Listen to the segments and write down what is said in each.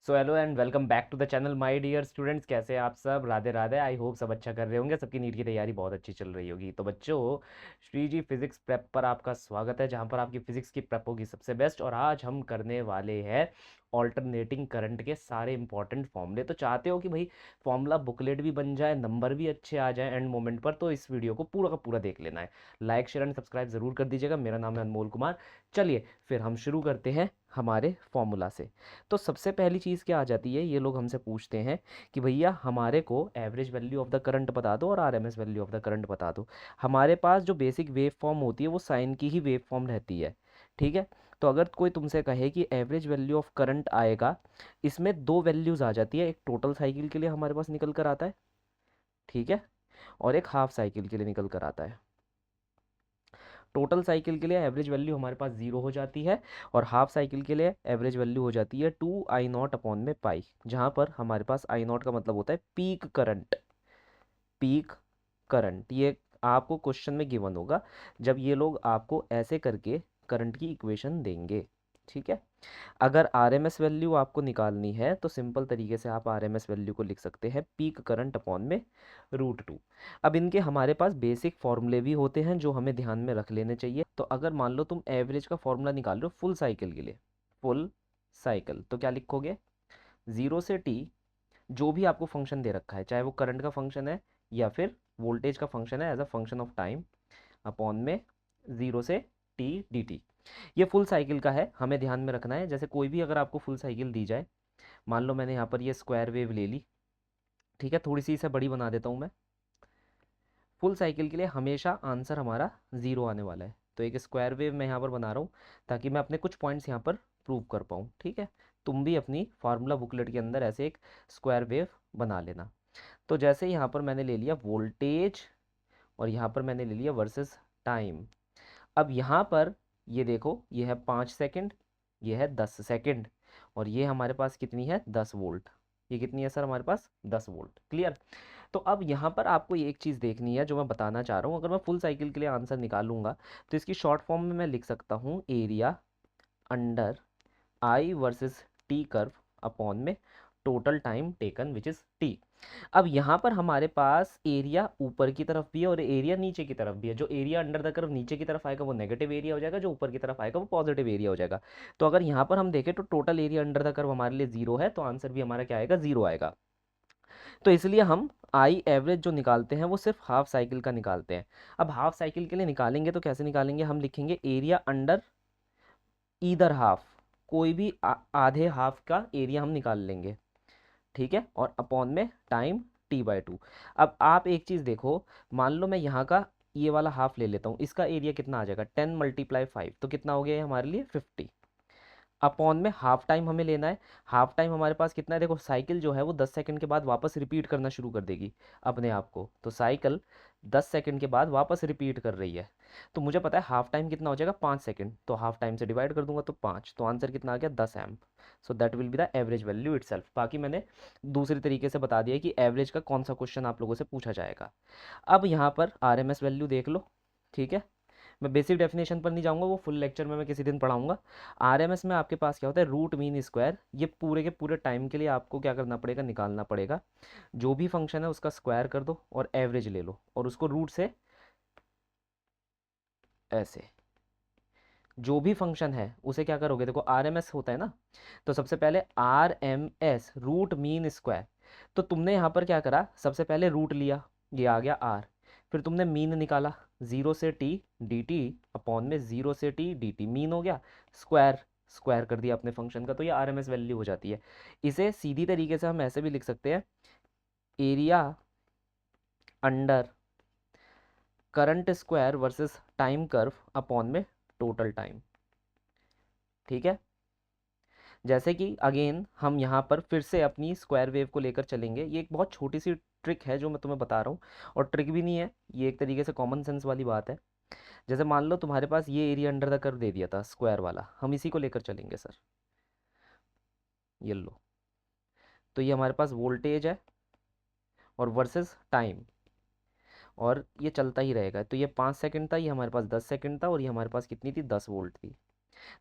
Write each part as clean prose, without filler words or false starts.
So hello and welcome back to the channel my dear students. कैसे हैं आप सब? राधे राधे। आई होप सब अच्छा कर रहे होंगे, सबकी नीट की तैयारी बहुत अच्छी चल रही होगी। तो बच्चों, श्री जी फिजिक्स प्रेप पर आपका स्वागत है, जहां पर आपकी फिजिक्स की प्रेप होगी सबसे बेस्ट। और आज हम करने वाले हैं ऑल्टरनेटिंग करंट के सारे इंपॉर्टेंट फॉर्मूले। तो चाहते हो कि भाई फॉर्मूला बुकलेट भी बन जाए, नंबर भी अच्छे आ जाए एंड मोमेंट पर, तो इस वीडियो को पूरा का पूरा देख लेना है। लाइक शेयर एंड सब्सक्राइब जरूर कर दीजिएगा। मेरा नाम है अनमोल कुमार। चलिए फिर हम शुरू करते हैं हमारे फॉर्मूला से। तो सबसे पहली चीज़ क्या आ जाती है, ये लोग हमसे पूछते हैं कि भैया हमारे को average value of the current बता दो और RMS value of the current बता दो। हमारे पास जो बेसिक वेव फॉर्म होती है वो साइन की ही वेव फॉर्म रहती है। ठीक है। तो अगर कोई तुमसे कहे कि एवरेज वैल्यू ऑफ करंट आएगा, इसमें दो वैल्यूज़ आ जाती है। एक टोटल साइकिल के लिए हमारे पास निकल कर आता है, ठीक है, और एक हाफ साइकिल के लिए निकल कर आता है। टोटल साइकिल के लिए एवरेज वैल्यू हमारे पास जीरो हो जाती है और हाफ साइकिल के लिए एवरेज वैल्यू हो जाती है 2I0 अपॉन में पाई, जहाँ पर हमारे पास I0 का मतलब होता है पीक करंट। पीक करंट ये आपको क्वेश्चन में गिवन होगा जब ये लोग आपको ऐसे करके करंट की इक्वेशन देंगे। ठीक है। अगर आरएमएस वैल्यू आपको निकालनी है तो सिंपल तरीके से आप आरएमएस वैल्यू को लिख सकते हैं पीक करंट अपॉन में √2। अब इनके हमारे पास बेसिक फॉर्मूले भी होते हैं जो हमें ध्यान में रख लेने चाहिए। तो अगर मान लो तुम एवरेज का फॉर्मूला निकाल रहे हो फुल साइकिल के लिए, फुल साइकिल, तो क्या लिखोगे? 0 से t जो भी आपको फंक्शन दे रखा है, चाहे वो करंट का फंक्शन है या फिर वोल्टेज का फंक्शन है as a function of time, upon में 0 से t dt। ये फुल साइकिल का है, हमें ध्यान में रखना है। जैसे कोई भी अगर आपको फुल साइकिल दी जाए, मान लो मैंने यहाँ पर ये स्क्वायर वेव ले ली, ठीक है, थोड़ी सी इसे बड़ी बना देता हूँ मैं। फुल साइकिल के लिए हमेशा आंसर हमारा ज़ीरो आने वाला है। तो एक स्क्वायर वेव मैं यहाँ पर बना रहा हूँ ताकि मैं अपने कुछ पॉइंट्स यहाँ पर प्रूव कर पाऊँ। ठीक है। तुम भी अपनी फार्मूला बुकलेट के अंदर ऐसे एक स्क्वायर वेव बना लेना। तो जैसे यहाँ पर मैंने ले लिया वोल्टेज और यहाँ पर मैंने ले लिया वर्सेस टाइम। अब यहाँ पर ये देखो, ये है 5 सेकंड, ये है 10 सेकंड, और ये हमारे पास कितनी है? 10 वोल्ट। ये कितनी है सर? हमारे पास 10 वोल्ट। क्लियर। तो अब यहाँ पर आपको ये एक चीज़ देखनी है जो मैं बताना चाह रहा हूँ। अगर मैं फुल साइकिल के लिए आंसर निकालूंगा तो इसकी शॉर्ट फॉर्म में मैं लिख सकता हूँ area under I versus T curve upon में total time taken which is T. अब यहाँ पर हमारे पास एरिया ऊपर की तरफ भी है और एरिया नीचे की तरफ भी है। जो एरिया अंडर द कर्व नीचे की तरफ आएगा वो नेगेटिव एरिया हो जाएगा, जो ऊपर की तरफ आएगा वो पॉजिटिव एरिया हो जाएगा। तो अगर यहाँ पर हम देखें तो total area under the curve हमारे लिए जीरो है, तो आंसर भी हमारा क्या आएगा? जीरो आएगा। तो इसलिए हम आई एवरेज जो निकालते हैं वो सिर्फ हाफ साइकिल का निकालते हैं। अब हाफ साइकिल के लिए निकालेंगे तो कैसे निकालेंगे? हम लिखेंगे एरिया अंडर ईदर हाफ, कोई भी आधे हाफ का एरिया हम निकाल लेंगे। ठीक है। और अपॉन में टाइम t/2। अब आप एक चीज़ देखो, मान लो मैं यहाँ का ये वाला हाफ ले लेता हूँ, इसका एरिया कितना आ जाएगा? 10 × 5, तो कितना हो गया ये हमारे लिए? 50। अपॉन में हाफ टाइम हमें लेना है। हाफ टाइम हमारे पास कितना है? देखो साइकिल जो है वो 10 सेकंड के बाद वापस रिपीट करना शुरू कर देगी अपने आप को। तो साइकिल 10 सेकंड के बाद वापस रिपीट कर रही है। तो मुझे पता है हाफ टाइम कितना हो जाएगा? 5 सेकंड। तो हाफ टाइम से डिवाइड कर दूंगा तो 5, तो आंसर कितना आ गया? 10 amp. So that will be the average value itself. बाकी मैंने दूसरी तरीके से बता दिया कि एवरेज का कौन सा क्वेश्चन आप लोगों से पूछा जाएगा। अब यहाँ पर आरएमएस वैल्यू देख लो। ठीक है। मैं बेसिक डेफिनेशन पर नहीं जाऊंगा, वो फुल लेक्चर में मैं किसी दिन पढ़ाऊंगा। आरएमएस में आपके पास क्या होता है? Root mean square. ये पूरे के पूरे टाइम के लिए आपको क्या करना पड़ेगा? निकालना पड़ेगा। जो भी फंक्शन है उसका स्क्वायर कर दो और एवरेज ले लो और उसको रूट से ऐसे, जो भी फंक्शन है उसे क्या करोगे? देखो आरएमएस होता है ना, तो सबसे पहले आरएमएस रूट मीन स्क्वायर। तो तुमने यहाँ पर क्या करा? सबसे पहले रूट लिया, ये आ गया आर, फिर तुमने मीन निकाला 0 से t dt अपॉन में 0 से t dt, मीन हो गया, स्क्वायर स्क्वायर कर दिया अपने फंक्शन का, तो ये आरएमएस वैल्यू हो जाती है। इसे सीधी तरीके से हम ऐसे भी लिख सकते हैं, area under current square versus time curve upon में टोटल टाइम। ठीक है। जैसे कि अगेन हम यहाँ पर फिर से अपनी स्क्वायर वेव को लेकर चलेंगे। ये एक बहुत छोटी सी ट्रिक है जो मैं तुम्हें बता रहा हूँ, और ट्रिक भी नहीं है, ये एक तरीके से कॉमन सेंस वाली बात है। जैसे मान लो तुम्हारे पास ये एरिया अंडर द कर्व दे दिया था स्क्वायर वाला, हम इसी को लेकर चलेंगे सर। ये लो, तो ये हमारे पास वोल्टेज है और वर्सेस टाइम, और ये चलता ही रहेगा। तो ये 5 सेकंड था, ये हमारे पास 10 सेकंड था, और ये हमारे पास कितनी थी? 10 वोल्ट थी।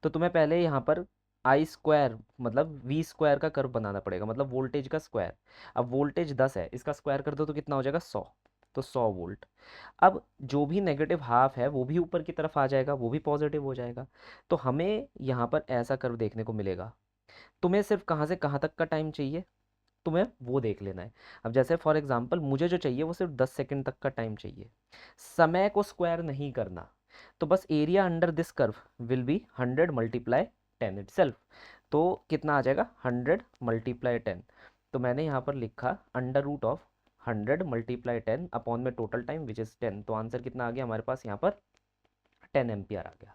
तो तुम्हें पहले यहाँ पर आई स्क्वायर मतलब वी स्क्वायर का कर्व बनाना पड़ेगा, मतलब वोल्टेज का स्क्वायर। अब वोल्टेज 10 है, इसका स्क्वायर कर दो तो कितना हो जाएगा 100, तो 100 वोल्ट। अब जो भी नेगेटिव हाफ है वो भी ऊपर की तरफ आ जाएगा, वो भी पॉजिटिव हो जाएगा। तो हमें यहाँ पर ऐसा कर्व देखने को मिलेगा। तुम्हें सिर्फ कहाँ से कहाँ तक का टाइम चाहिए, तुम्हें वो देख लेना है। अब जैसे फॉर एग्जांपल मुझे जो चाहिए वो सिर्फ 10 सेकंड तक का टाइम चाहिए, समय को स्क्वायर नहीं करना। तो बस area under this curve will be 100 multiply 10 itself. तो कितना आ जाएगा 100 मल्टीप्लाई 10। तो मैंने यहाँ पर लिखा under root of 100 multiply 10 upon में टोटल टाइम विच इज़ 10। तो आंसर कितना आ गया हमारे पास यहाँ पर 10 एम्पियर आ गया।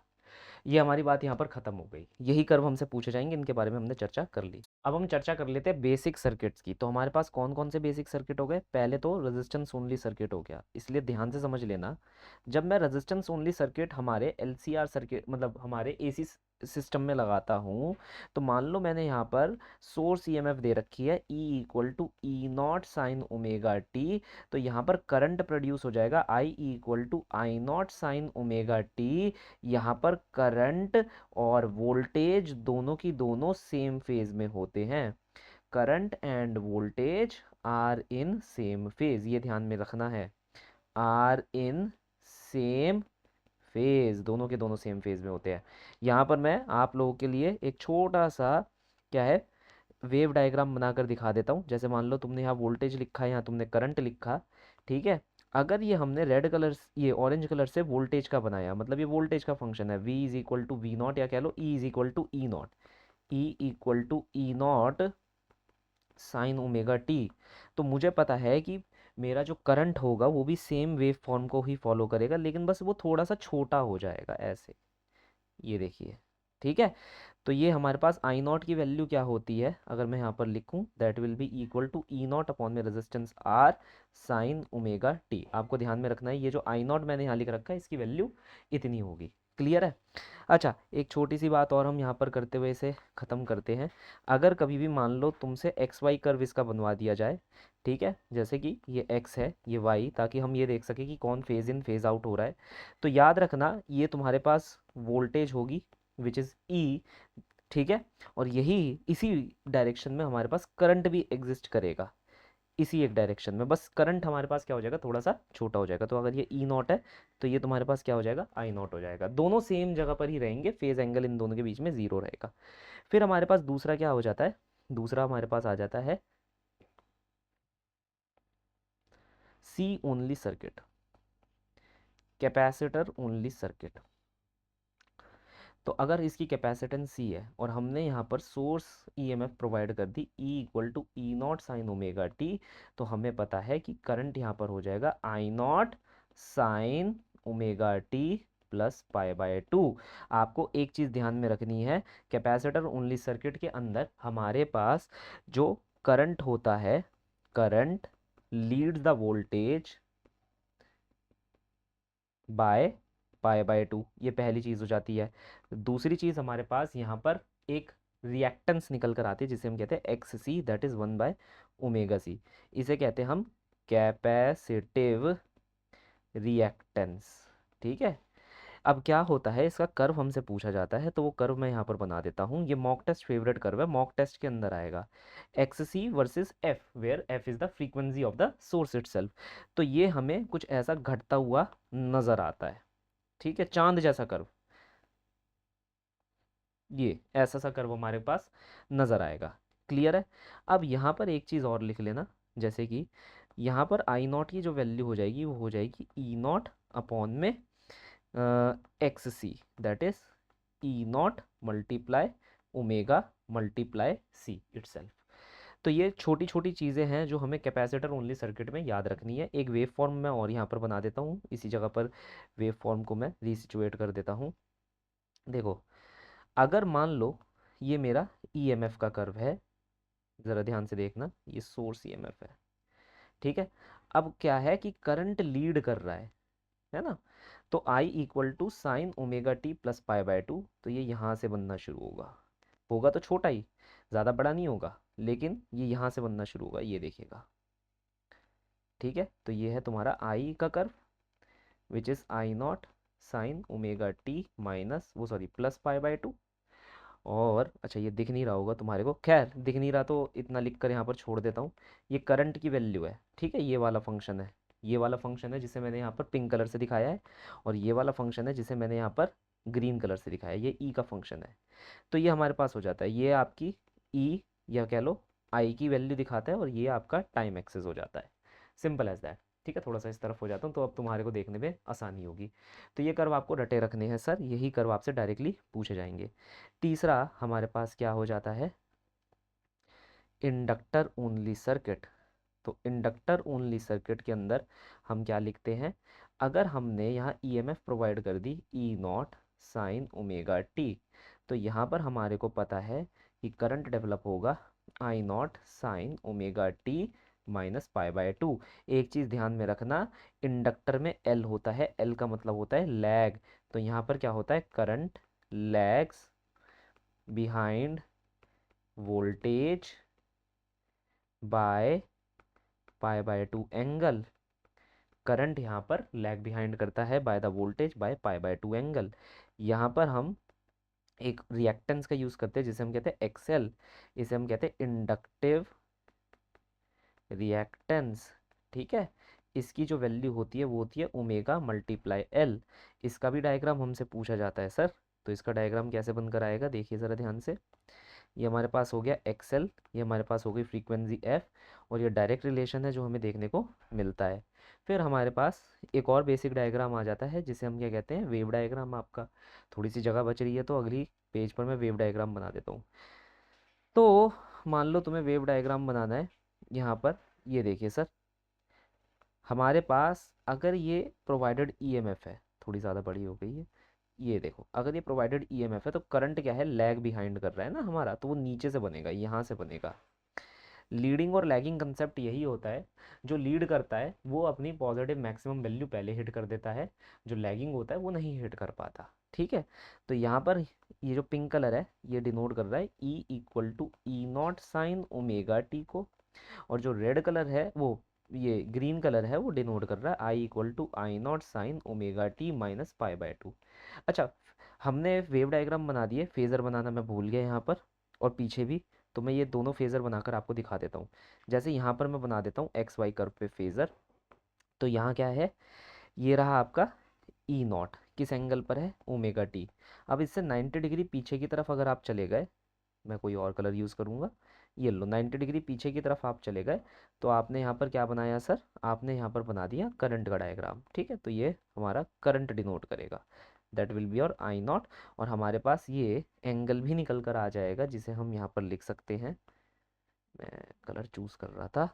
ये हमारी बात यहाँ पर खत्म हो गई। यही कर्व हमसे पूछे जाएंगे, इनके बारे में हमने चर्चा कर ली। अब हम चर्चा कर लेते हैं बेसिक सर्किट्स की। तो हमारे पास कौन कौन से बेसिक सर्किट हो गए, पहले तो रेजिस्टेंस ओनली सर्किट हो गया, इसलिए ध्यान से समझ लेना। जब मैं रेजिस्टेंस ओनली सर्किट हमारे एलसीआर सर्किट मतलब हमारे एसी सिस्टम में लगाता हूँ, तो मान लो मैंने यहाँ पर सोर्स ईएमएफ दे रखी है E equal to E naught sine omega t. तो यहाँ पर करंट प्रोड्यूस हो जाएगा I equal to I naught sine omega t. यहाँ पर करंट और वोल्टेज दोनों की दोनों सेम फेज में होते हैं। Current and voltage are in same phase, ये ध्यान में रखना है। आर इन सेम फेज, दोनों के दोनों सेम फेज में होते हैं। यहाँ पर मैं आप लोगों के लिए एक छोटा सा क्या है वेव डायग्राम बनाकर दिखा देता हूँ। जैसे मान लो तुमने यहाँ वोल्टेज लिखा है, यहाँ तुमने करंट लिखा, ठीक है। अगर ये हमने रेड कलर ये ऑरेंज कलर से वोल्टेज का बनाया, मतलब ये वोल्टेज का फंक्शन है, v is equal to V naught, या कह लो E is equal to E naught. E equal to E naught sine omega t. तो मुझे पता है कि मेरा जो करंट होगा वो भी सेम वेव फॉर्म को ही फॉलो करेगा, लेकिन बस वो थोड़ा सा छोटा हो जाएगा ऐसे, ये देखिए, ठीक है। तो ये हमारे पास आई नॉट की वैल्यू क्या होती है, अगर मैं यहाँ पर लिखूँ, that will be equal to E naught upon में resistance R sine omega T. आपको ध्यान में रखना है ये जो आई नॉट मैंने यहाँ लिख रखा है इसकी वैल्यू इतनी होगी। क्लियर है। अच्छा, एक छोटी सी बात और हम यहाँ पर करते हुए इसे ख़त्म करते हैं। अगर कभी भी मान लो तुमसे एक्स वाई कर्व इसका बनवा दिया जाए, ठीक है, जैसे कि ये एक्स है ये वाई, ताकि हम ये देख सकें कि कौन फेज इन फेज आउट हो रहा है। तो याद रखना ये तुम्हारे पास वोल्टेज होगी विच इज़ ई, ठीक है। और यही इसी डायरेक्शन में हमारे पास करंट भी एग्जिस्ट करेगा, इसी एक डायरेक्शन में, बस करंट हमारे पास क्या हो जाएगा थोड़ा सा छोटा हो जाएगा। तो अगर ये ई नॉट है तो ये तुम्हारे पास क्या हो जाएगा आई नॉट हो जाएगा। दोनों सेम जगह पर ही रहेंगे, फेज एंगल इन दोनों के बीच में ज़ीरो रहेगा। फिर हमारे पास दूसरा क्या हो जाता है, दूसरा हमारे पास आ जाता है C only circuit, capacitor only circuit. तो अगर इसकी कैपेसिटेंस सी है और हमने यहाँ पर सोर्स ईएमएफ प्रोवाइड कर दी E equal to E naught sine omega t, तो हमें पता है कि करंट यहाँ पर हो जाएगा I naught sine omega T plus pi by two. आपको एक चीज़ ध्यान में रखनी है, कैपेसिटर ओनली सर्किट के अंदर हमारे पास जो करंट होता है, current leads the voltage by pi by to, ये पहली चीज़ हो जाती है। दूसरी चीज़ हमारे पास यहाँ पर एक रिएक्टेंस निकल कर आती है जिसे हम कहते हैं एक्स सी, दैट इज़ 1/ओमेगा सी। इसे कहते हैं हम कैपेसिटिव रिएक्टेंस, ठीक है। अब क्या होता है, इसका कर्व हमसे पूछा जाता है, तो वो कर्व मैं यहाँ पर बना देता हूँ। ये मॉक टेस्ट फेवरेट कर्व है, मॉक टेस्ट के अंदर आएगा X C versus F, where F is the frequency of the source itself. तो ये हमें कुछ ऐसा घटता हुआ नज़र आता है, ठीक है, चांद जैसा कर्व, ये ऐसा सा कर्व हमारे पास नज़र आएगा। क्लियर है। अब यहाँ पर एक चीज़ और लिख लेना, जैसे कि यहाँ पर आई नॉट की जो वैल्यू हो जाएगी वो हो जाएगी ई नॉट अपॉन में X C, that is E naught multiply omega multiply C itself. तो ये छोटी छोटी चीज़ें हैं जो हमें कैपेसिटर ओनली सर्किट में याद रखनी है। एक वेव फॉर्म मैं और यहाँ पर बना देता हूँ, इसी जगह पर वेव फॉर्म को मैं रिसिचुएट कर देता हूँ। देखो, अगर मान लो ये मेरा ईएमएफ का कर्व है, ज़रा ध्यान से देखना, ये सोर्स ईएमएफ है, ठीक है। अब क्या है कि करंट लीड कर रहा है ना। तो I equal to sine omega T plus pi by two, तो ये यहाँ से बनना शुरू होगा, होगा तो छोटा ही, ज़्यादा बड़ा नहीं होगा, लेकिन ये यहाँ से बनना शुरू होगा, ये देखिएगा, ठीक है। तो ये है तुम्हारा आई का curve which is I naught sine omega T minus वो sorry plus pi by two. और अच्छा ये दिख नहीं रहा होगा तुम्हारे को, खैर दिख नहीं रहा तो इतना लिख कर यहाँ पर छोड़ देता हूँ। ये करंट की वैल्यू है, ठीक है, ये वाला फंक्शन है, ये वाला फंक्शन है जिसे मैंने यहाँ पर पिंक कलर से दिखाया है, और ये वाला फंक्शन है जिसे मैंने यहाँ पर ग्रीन कलर से दिखाया है, ये ई का फंक्शन है। तो ये हमारे पास हो जाता है, ये आपकी ई या कह लो आई की वैल्यू दिखाता है, और ये आपका टाइम एक्सेस हो जाता है। Simple as that. ठीक है, थोड़ा सा इस तरफ हो जाता हूँ तो अब तुम्हारे को देखने में आसानी होगी। तो ये कर्व आपको रटे रखने हैं सर, यही कर्व आपसे डायरेक्टली पूछे जाएंगे। तीसरा हमारे पास क्या हो जाता है, इंडक्टर ओनली सर्किट। तो इंडक्टर ओनली सर्किट के अंदर हम क्या लिखते हैं, अगर हमने यहाँ ईएमएफ प्रोवाइड कर दी ई नॉट साइन ओमेगा टी, तो यहाँ पर हमारे को पता है कि करंट डेवलप होगा I naught sine omega T minus pi by two. एक चीज़ ध्यान में रखना, इंडक्टर में एल होता है, एल का मतलब होता है लैग, तो यहाँ पर क्या होता है, current lags behind voltage by pi by two angle. Current यहाँ पर लैग बिहाइंड करता है by the voltage by pi by two angle. यहाँ पर हम एक रिएक्टेंस का यूज़ करते हैं जिसे हम कहते हैं एक्सएल, इसे हम कहते हैं इंडक्टिव रिएक्टेंस। ठीक है, इसकी जो वैल्यू होती है वो होती है ओमेगा मल्टीप्लाई एल। इसका भी डायग्राम हमसे पूछा जाता है सर, तो इसका डायग्राम कैसे बनकर आएगा देखिए ज़रा ध्यान से। ये हमारे पास हो गया एक्सएल, ये हमारे पास हो गई फ्रीक्वेंसी एफ, और ये डायरेक्ट रिलेशन है जो हमें देखने को मिलता है। फिर हमारे पास एक और बेसिक डायग्राम आ जाता है जिसे हम क्या कहते हैं, वेव डायग्राम। आपका थोड़ी सी जगह बच रही है तो अगली पेज पर मैं वेव डायग्राम बना देता हूँ। तो मान लो तुम्हें वेव डायग्राम बनाना है, यहाँ पर ये देखिए सर, हमारे पास अगर ये प्रोवाइडेड ईएमएफ है, थोड़ी ज़्यादा बड़ी हो गई है, ये देखो अगर ये प्रोवाइडेड ईएमएफ है तो करंट क्या है, लैग बिहाइंड कर रहा है ना हमारा, तो वो नीचे से बनेगा, यहाँ से बनेगा। लीडिंग और लैगिंग कंसेप्ट यही होता है, जो लीड करता है वो अपनी पॉजिटिव मैक्सिमम वैल्यू पहले हिट कर देता है, जो लैगिंग होता है वो नहीं हिट कर पाता। ठीक है, तो यहाँ पर ये जो पिंक कलर है ये डिनोट कर रहा है E equal to E naught sine omega t को, और जो रेड कलर है वो, ये ग्रीन कलर है वो डिनोट कर रहा है I equal to I naught sine omega T minus pi by two. अच्छा, हमने वेव डायग्राम बना दिए, फेज़र बनाना मैं भूल गया यहाँ पर, और पीछे भी, तो मैं ये दोनों फेज़र बनाकर आपको दिखा देता हूँ। जैसे यहाँ पर मैं बना देता हूँ एक्स वाई कर्व पे फेज़र, तो यहाँ क्या है, ये रहा आपका ई नॉट, किस एंगल पर है, ओमेगा टी। अब इससे 90 डिग्री पीछे की तरफ अगर आप चले गए, मैं कोई और कलर यूज़ करूँगा, ये लो 90 डिग्री पीछे की तरफ आप चले गए, तो आपने यहाँ पर क्या बनाया सर, आपने यहाँ पर बना दिया करंट का डायग्राम। ठीक है, तो ये हमारा करंट डिनोट करेगा, that will be your I not, और हमारे पास ये एंगल भी निकल कर आ जाएगा जिसे हम यहाँ पर लिख सकते हैं, मैं कलर चूज़ कर रहा था,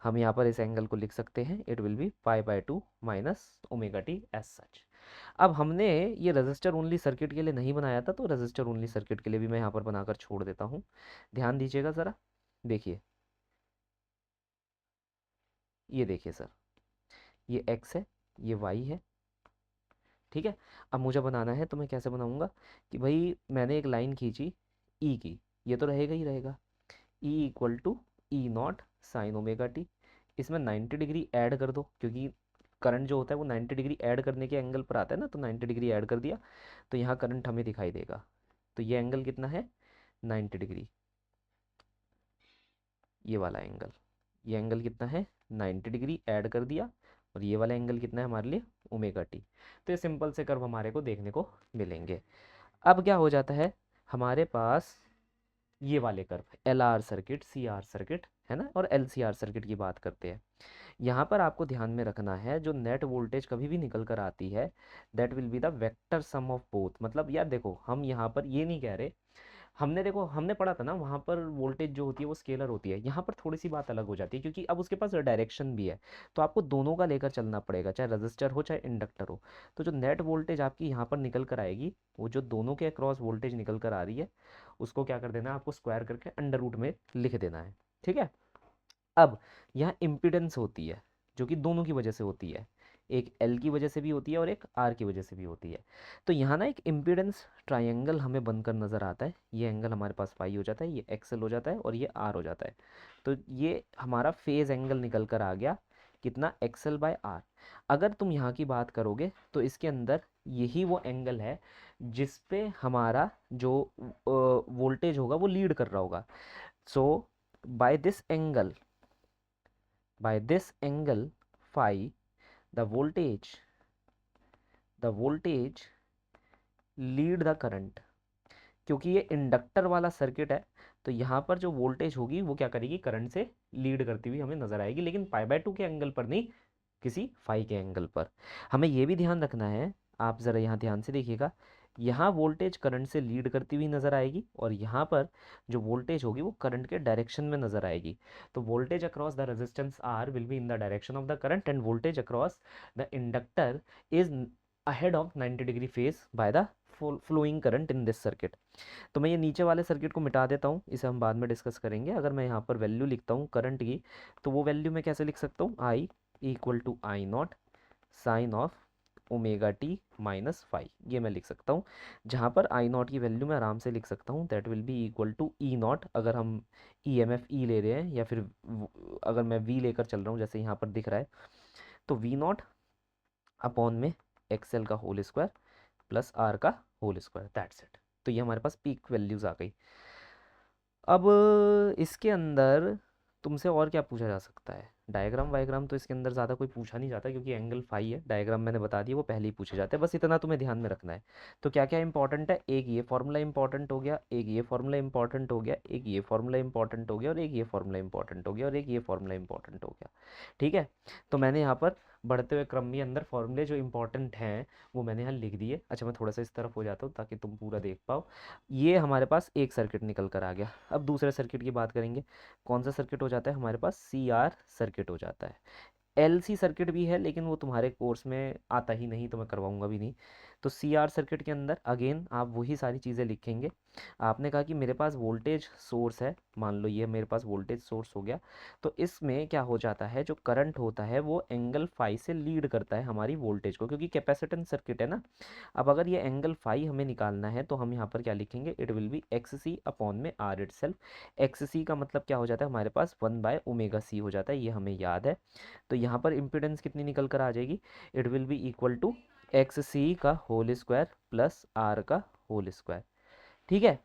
हम यहाँ पर इस एंगल को लिख सकते हैं, it will be pi by two minus omega t as such. अब हमने ये रजिस्टर ओनली सर्किट के लिए नहीं बनाया था, तो रजिस्टर ओनली सर्किट के लिए भी मैं यहाँ पर बनाकर छोड़ देता हूँ। ध्यान दीजिएगा ज़रा, देखिए, ये देखिए सर, ये एक्स है, ये वाई है। ठीक है, अब मुझे बनाना है तो मैं कैसे बनाऊंगा, कि भाई मैंने एक लाइन खींची ई की, ये तो रहेगा ही रहेगा, E equal to E naught sine omega t, इसमें 90 डिग्री ऐड कर दो, क्योंकि करंट जो होता है वो 90 डिग्री ऐड करने के एंगल पर आता है ना, तो 90 डिग्री ऐड कर दिया, तो यहाँ करंट हमें दिखाई देगा। तो ये एंगल कितना है, 90 डिग्री, ये वाला एंगल, ये एंगल कितना है, 90 डिग्री ऐड कर दिया, और ये वाला एंगल कितना है हमारे लिए, ओमेगा टी। तो ये सिंपल से कर्व हमारे को देखने को मिलेंगे। अब क्या हो जाता है, हमारे पास ये वाले curve L R circuit, C R circuit है ना, और एल सी आर सर्किट की बात करते हैं। यहाँ पर आपको ध्यान में रखना है, जो नेट वोल्टेज कभी भी निकल कर आती है, that will be the vector sum of both. मतलब यार देखो, हम यहाँ पर ये नहीं कह रहे, हमने देखो हमने पढ़ा था ना, वहाँ पर वोल्टेज जो होती है वो स्केलर होती है, यहाँ पर थोड़ी सी बात अलग हो जाती है, क्योंकि अब उसके पास डायरेक्शन भी है, तो आपको दोनों का लेकर चलना पड़ेगा, चाहे रजिस्टर हो चाहे इंडक्टर हो। तो जो नेट वोल्टेज आपकी यहाँ पर निकल कर आएगी, वो जो दोनों के अक्रॉस वोल्टेज निकल कर आ रही है, उसको क्या कर देना है, आपको स्क्वायर करके अंडर रूट में लिख देना है। ठीक है, अब यहाँ इम्पिडेंस होती है, जो कि दोनों की वजह से होती है, एक एल की वजह से भी होती है और एक आर की वजह से भी होती है। तो यहाँ ना एक इम्पिडेंस ट्रायंगल हमें बनकर नज़र आता है, ये एंगल हमारे पास पाई हो जाता है, ये एक्सएल हो जाता है, और ये आर हो जाता है। तो ये हमारा फेज एंगल निकल कर आ गया, कितना, एक्सएल बाय आर। अगर तुम यहाँ की बात करोगे तो इसके अंदर यही वो एंगल है जिस पे हमारा जो वोल्टेज होगा वो लीड कर रहा होगा। So by this angle, phi, the voltage lead the current. क्योंकि ये इंडक्टर वाला सर्किट है, तो यहाँ पर जो वोल्टेज होगी वो क्या करेगी, करंट से लीड करती हुई हमें नजर आएगी, लेकिन पाई बाय 2 के एंगल पर नहीं, किसी फाई के एंगल पर। हमें ये भी ध्यान रखना है, आप ज़रा यहाँ ध्यान से देखिएगा, यहाँ वोल्टेज करंट से लीड करती हुई नज़र आएगी और यहाँ पर जो वोल्टेज होगी वो करंट के डायरेक्शन में नज़र आएगी। तो voltage across the resistance R will be in the direction of the current and voltage across the inductor is ahead of 90 degree phase by the flowing current in this circuit. तो मैं ये नीचे वाले circuit को मिटा देता हूँ, इसे हम बाद में डिस्कस करेंगे। अगर मैं यहाँ पर वैल्यू लिखता हूँ करंट की, तो वो वैल्यू मैं कैसे लिख सकता हूँ, I equal to I naught sine of omega T minus phi, ये मैं लिख सकता हूँ। जहाँ पर आई नॉट की वैल्यू मैं आराम से लिख सकता हूँ, that will be equal to E naught, अगर हम ई एम एफ ई ले रहे हैं, या फिर अगर मैं वी लेकर चल रहा हूँ जैसे यहाँ पर दिख रहा है, तो वी नॉट अपॉन में एक्सएल का होल स्क्वायर प्लस आर का होल स्क्वायर, दैट्स इट। तो ये हमारे पास पीक वैल्यूज़ आ गई। अब इसके अंदर तुमसे और क्या पूछा जा सकता है, डायग्राम वायग्राम तो इसके अंदर ज़्यादा कोई पूछा नहीं जाता क्योंकि एंगल फाई है, डायग्राम मैंने बता दिया वो पहले ही पूछे जाते हैं, बस इतना तुम्हें ध्यान में रखना है। तो क्या क्या इंपॉर्टेंट है, एक ये फॉर्मूला इंपॉर्टेंट हो गया, एक ये फॉर्मूला इंपॉर्टेंट हो गया, एक ये फॉर्मूला इंपॉर्टेंट हो गया, और एक ये फॉर्मूला इंपॉर्टेंट हो गया, और एक ये फॉर्मूला इंपॉर्टेंट हो गया। ठीक है, तो मैंने यहाँ पर बढ़ते हुए क्रम में अंदर फॉर्मूले जो इंपॉर्टेंट हैं वो मैंने यहाँ लिख दिए। अच्छा, मैं थोड़ा सा इस तरफ हो जाता हूँ ताकि तुम पूरा देख पाओ। ये हमारे पास एक सर्किट निकल कर आ गया। अब दूसरे सर्किट की बात करेंगे। कौन सा सर्किट हो जाता है हमारे पास, सी आर सर्किट हो जाता है। एल सी सर्किट भी है लेकिन वो तुम्हारे कोर्स में आता ही नहीं, तो मैं करवाऊंगा भी नहीं। तो सी आर सर्किट के अंदर अगेन आप वही सारी चीज़ें लिखेंगे। आपने कहा कि मेरे पास वोल्टेज सोर्स है, मान लो ये मेरे पास वोल्टेज सोर्स हो गया, तो इसमें क्या हो जाता है, जो करंट होता है वो एंगल फाई से लीड करता है हमारी वोल्टेज को, क्योंकि कैपेसिटेंस सर्किट है ना। अब अगर ये एंगल फाई हमें निकालना है तो हम यहाँ पर क्या लिखेंगे, it will be X C upon में R itself. X C का मतलब क्या हो जाता है हमारे पास, 1/ओमेगा सी हो जाता है, ये हमें याद है। तो यहाँ पर इम्पिडेंस कितनी निकल कर आ जाएगी, it will be equal to X C का होल स्क्वायर प्लस आर का होल स्क्वायर। ठीक है,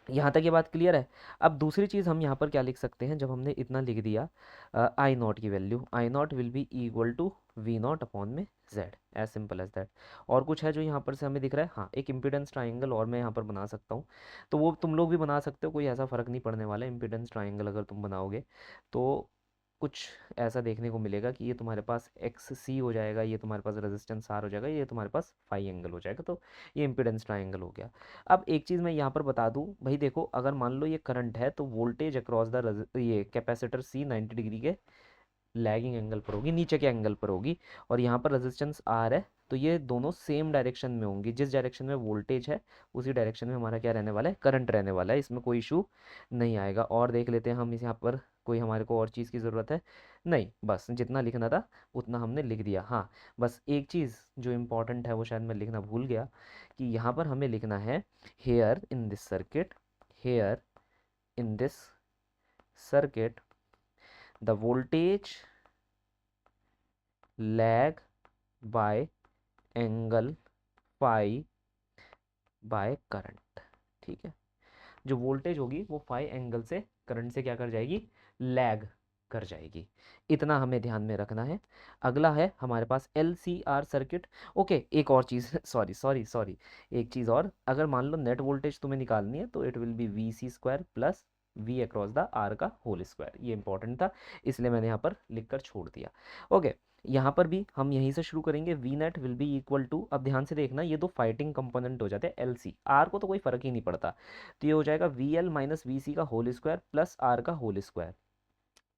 यहाँ तक ये बात क्लियर है। अब दूसरी चीज़ हम यहाँ पर क्या लिख सकते हैं, जब हमने इतना लिख दिया, आई नॉट की value, I naught will be equal to V naught upon में Z, as simple as that. और कुछ है जो यहाँ पर से हमें दिख रहा है, हाँ एक इम्पीडेंस ट्राइंगल और मैं यहाँ पर बना सकता हूँ, तो वो तुम लोग भी बना सकते हो, कोई ऐसा फ़र्क नहीं पड़ने वाला है। इम्पीडेंस ट्राइंगल अगर तुम बनाओगे तो कुछ ऐसा देखने को मिलेगा कि ये तुम्हारे पास एक्स सी हो जाएगा, ये तुम्हारे पास रेजिस्टेंस आर हो जाएगा, ये तुम्हारे पास फाई एंगल हो जाएगा, तो ये इम्पीडेंस ट्राइंगल हो गया। अब एक चीज़ मैं यहाँ पर बता दूँ भाई, देखो अगर मान लो ये करंट है तो वोल्टेज अक्रॉस द ये कैपेसिटर सी 90 डिग्री के लैगिंग एंगल पर होगी, नीचे के एंगल पर होगी, और यहाँ पर रेजिस्टेंस आर है, तो ये दोनों सेम डायरेक्शन में होंगी। जिस डायरेक्शन में वोल्टेज है उसी डायरेक्शन में हमारा क्या रहने वाला है, करंट रहने वाला है, इसमें कोई इशू नहीं आएगा। और देख लेते हैं हम इस यहाँ पर, कोई हमारे को और चीज़ की ज़रूरत है नहीं, बस जितना लिखना था उतना हमने लिख दिया। हाँ, बस एक चीज़ जो इम्पोर्टेंट है वो शायद मैं लिखना भूल गया, कि यहाँ पर हमें लिखना है here in this circuit, here in this circuit the voltage lag by angle phi by current. ठीक है, जो वोल्टेज होगी वो फाई एंगल से करंट से क्या कर जाएगी, लैग कर जाएगी। इतना हमें ध्यान में रखना है। अगला है हमारे पास L C R circuit. Okay, एक और चीज़ सॉरी सॉरी सॉरी, एक चीज़ और, अगर मान लो नेट वोल्टेज तुम्हें निकालनी है तो it will be V C square plus V across the R का होल स्क्वायर। ये इंपॉर्टेंट था इसलिए मैंने यहाँ पर लिख कर छोड़ दिया। ओके, यहाँ पर भी हम यहीं से शुरू करेंगे, V net will be equal to, अब ध्यान से देखना ये दो फाइटिंग कंपोनेंट हो जाते हैं, एल सी आर को तो कोई फर्क ही नहीं पड़ता, तो ये हो जाएगा V L minus V C का होल स्क्वायर प्लस आर का होल स्क्वायर।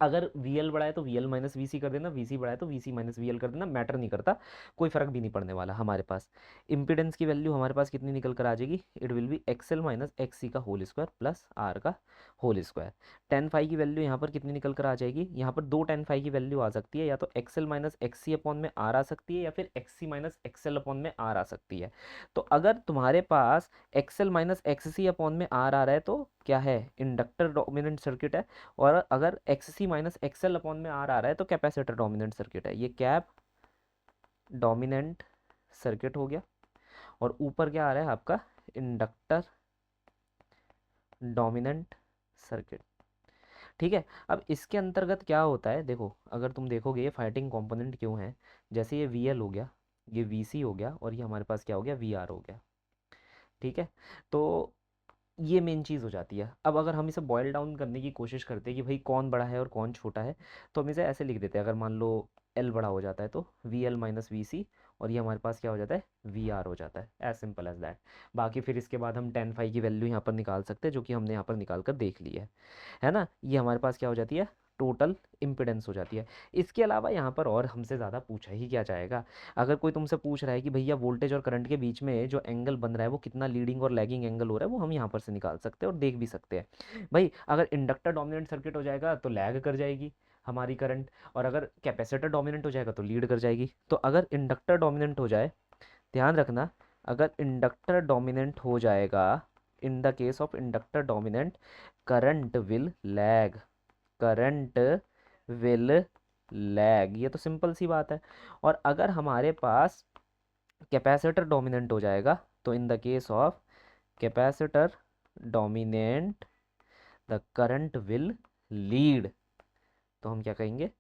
अगर वी एल बढ़ा है तो V L minus V C कर देना, वी सी बढ़ा है तो V C minus V L कर देना, मैटर नहीं करता, कोई फर्क भी नहीं पड़ने वाला हमारे पास। इंपिडेंस की वैल्यू हमारे पास कितनी निकल कर आ जाएगी, it will be X L minus X C का होल स्क्वायर प्लस आर का होल स्क्वायर। टेन फाई की वैल्यू यहाँ पर कितनी निकल कर आ जाएगी, यहाँ पर दो टेन फाई की वैल्यू आ सकती है, या तो XL minus X C upon में आर आ सकती है, या फिर एक्स सी माइनस एक्सएल अपॉन में आर आ सकती है। तो अगर तुम्हारे पास XL minus X C upon में आर आ रहा है तो क्या है, इंडक्टर डोमिनेंट सर्किट है, और अगर एक्स सी माइनस एक्सएल अपॉन में आर आ रहा है तो कैपेसिटर डोमिनेंट सर्किट है। ये कैप डोमिनेंट सर्किट हो गया। और ऊपर क्या आ रहा है आपका इंडक्टर डोमिनेंट सर्किट। ठीक है, अब इसके अंतर्गत क्या होता है, देखो अगर तुम देखोगे ये फाइटिंग कंपोनेंट क्यों है, जैसे ये वी एल हो गया, ये वी सी हो गया, और ये हमारे पास क्या हो गया, वी आर हो गया। ठीक है, तो ये मेन चीज़ हो जाती है। अब अगर हम इसे बॉयल डाउन करने की कोशिश करते हैं कि भाई कौन बड़ा है और कौन छोटा है, तो हम इसे ऐसे लिख देते हैं। अगर मान लो एल बड़ा हो जाता है तो वी एल माइनस वी सी, और ये हमारे पास क्या हो जाता है, वी आर हो जाता है। As simple as that. बाकी फिर इसके बाद हम टेन फाई की वैल्यू यहाँ पर निकाल सकते हैं, जो कि हमने यहाँ पर निकाल कर देख ली है ना। ये हमारे पास क्या हो जाती है, टोटल इम्पिडेंस हो जाती है। इसके अलावा यहाँ पर और हमसे ज़्यादा पूछा ही क्या जाएगा। अगर कोई तुमसे पूछ रहा है कि भैया वोल्टेज और करंट के बीच में जो एंगल बन रहा है वो कितना लीडिंग और लैगिंग एंगल हो रहा है, वो हम यहाँ पर से निकाल सकते हैं और देख भी सकते हैं। भाई अगर इंडक्टर डोमिनेंट सर्किट हो जाएगा तो लैग कर जाएगी हमारी करंट, और अगर कैपेसिटर डोमिनेंट हो जाएगा तो लीड कर जाएगी। तो अगर इंडक्टर डोमिनेंट हो जाए, ध्यान रखना, अगर इंडक्टर डोमिनेंट हो जाएगा, इन the case of inductor dominant, current will lag, current will lag, ये तो सिंपल सी बात है। और अगर हमारे पास कैपेसिटर डोमिनेंट हो जाएगा, तो in the case of capacitor dominant the current will lead, तो हम क्या कहेंगे,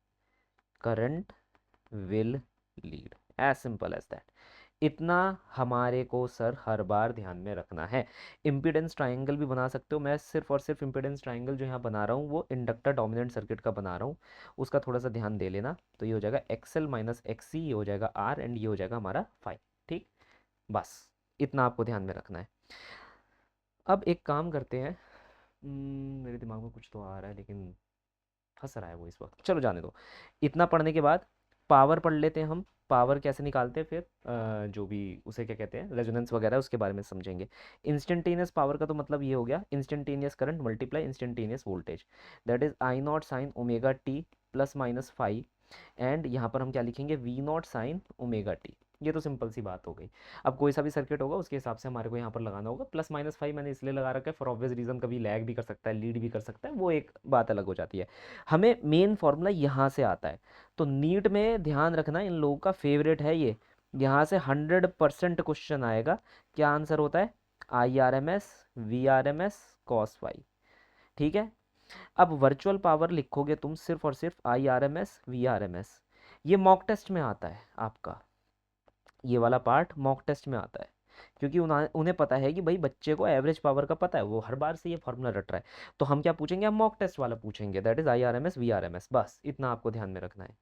current will lead. As simple as that. इतना हमारे को सर हर बार ध्यान में रखना है। इम्पीडेंस ट्रायंगल भी बना सकते हो, मैं सिर्फ और सिर्फ इम्पीडेंस ट्रायंगल जो यहाँ बना रहा हूँ वो इंडक्टर डोमिनेंट सर्किट का बना रहा हूँ, उसका थोड़ा सा ध्यान दे लेना। तो ये हो जाएगा एक्सएल माइनस एक्सी, ये हो जाएगा आर, एंड ये हो जाएगा हमारा फाइव। ठीक, बस इतना आपको ध्यान में रखना है। अब एक काम करते हैं, मेरे दिमाग में कुछ तो आ रहा है लेकिन फंस रहा है वो इस वक्त, चलो जाने दो। इतना पढ़ने के बाद पावर पढ़ लेते हैं हम। पावर कैसे निकालते हैं फिर, जो भी उसे क्या कहते हैं, रेजोनेंस वगैरह, उसके बारे में समझेंगे। इंस्टेंटेनियस पावर का तो मतलब ये हो गया, instantaneous current multiply instantaneous voltage, that is I naught sine omega T plus minus five, and यहाँ पर हम क्या लिखेंगे, V naught sine omega t. ये तो सिंपल सी बात हो गई। अब कोई सा भी सर्किट होगा उसके हिसाब से हमारे को यहाँ पर लगाना होगा। प्लस माइनस फाइव मैंने इसलिए लगा रखा है फॉर ऑब्वियस रीजन, कभी लैग भी कर सकता है, लीड भी कर सकता है, वो एक बात अलग हो जाती है। हमें मेन फॉर्मूला यहाँ से आता है। तो नीट में ध्यान रखना, इन लोगों का फेवरेट है ये, यहाँ से 100% क्वेश्चन आएगा। क्या आंसर होता है, I R M S V R M S cos phi. ठीक है, अब वर्चुअल पावर लिखोगे तुम सिर्फ और सिर्फ I R M S V R M S. ये मॉक टेस्ट में आता है आपका, ये वाला पार्ट मॉक टेस्ट में आता है, क्योंकि उन्हें पता है कि भाई बच्चे को एवरेज पावर का पता है, वो हर बार से ये फॉर्मूला रट रहा है। तो हम क्या पूछेंगे, हम मॉक टेस्ट वाला पूछेंगे, that is I R M S V R M S. बस इतना आपको ध्यान में रखना है।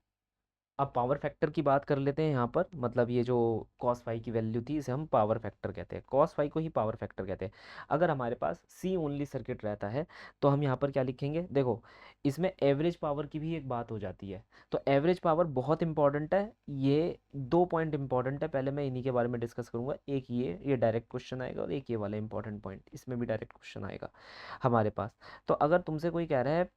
अब पावर फैक्टर की बात कर लेते हैं यहाँ पर, मतलब ये जो कॉस फाई की वैल्यू थी इसे हम पावर फैक्टर कहते हैं, कॉस फाई को ही पावर फैक्टर कहते हैं। अगर हमारे पास सी ओनली सर्किट रहता है तो हम यहाँ पर क्या लिखेंगे, देखो इसमें एवरेज पावर की भी एक बात हो जाती है। तो एवरेज पावर बहुत इंपॉर्टेंट है, ये दो पॉइंट इंपॉर्टेंट है, पहले मैं इन्हीं के बारे में डिस्कस करूंगा। एक ये डायरेक्ट क्वेश्चन आएगा, और एक ये वाला इंपॉर्टेंट पॉइंट, इसमें भी डायरेक्ट क्वेश्चन आएगा हमारे पास। तो अगर तुमसे कोई कह रहा है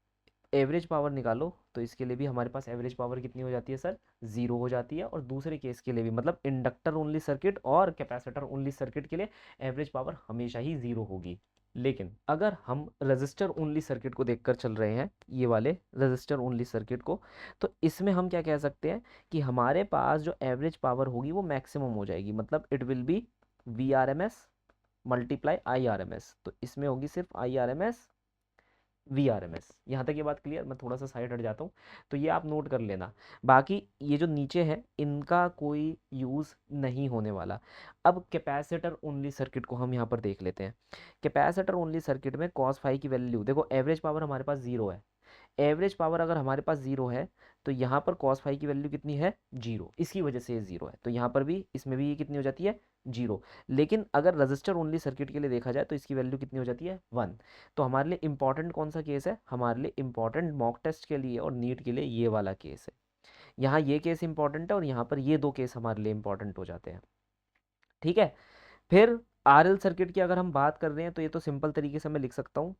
एवरेज पावर निकालो, तो इसके लिए भी हमारे पास एवरेज पावर कितनी हो जाती है सर, जीरो हो जाती है। और दूसरे केस के लिए भी, मतलब इंडक्टर ओनली सर्किट और कैपेसिटर ओनली सर्किट के लिए एवरेज पावर हमेशा ही जीरो होगी। लेकिन अगर हम रजिस्टर ओनली सर्किट को देखकर चल रहे हैं, ये वाले रजिस्टर ओनली सर्किट को, तो इसमें हम क्या कह सकते हैं कि हमारे पास जो एवरेज पावर होगी वो मैक्सिमम हो जाएगी, मतलब it will be V R M S multiply I R M S. तो इसमें होगी सिर्फ I R M S V R M S. यहाँ तक ये बात क्लियर, मैं थोड़ा सा साइड हट जाता हूँ, तो ये आप नोट कर लेना। बाकी ये जो नीचे है इनका कोई यूज़ नहीं होने वाला। अब कैपेसिटर ओनली सर्किट को हम यहाँ पर देख लेते हैं। कैपेसिटर ओनली सर्किट में कॉस फाई की वैल्यू, देखो एवरेज पावर हमारे पास जीरो है। एवरेज पावर अगर हमारे पास जीरो है तो यहाँ पर कॉस फाई की वैल्यू कितनी है, जीरो, इसकी वजह से ये जीरो है। तो यहाँ पर भी, इसमें भी ये कितनी हो जाती है, जीरो। लेकिन अगर रजिस्टर ओनली सर्किट के लिए देखा जाए तो इसकी वैल्यू कितनी हो जाती है, वन। तो हमारे लिए इंपॉर्टेंट कौन सा केस है, हमारे लिए इंपॉर्टेंट मॉक टेस्ट के लिए और नीट के लिए ये वाला केस है। यहाँ ये केस इंपॉर्टेंट है और यहाँ पर ये दो केस हमारे लिए इंपॉर्टेंट हो जाते हैं। ठीक है, फिर आर एल सर्किट की अगर हम बात कर रहे हैं तो ये तो सिंपल तरीके से मैं लिख सकता हूँ,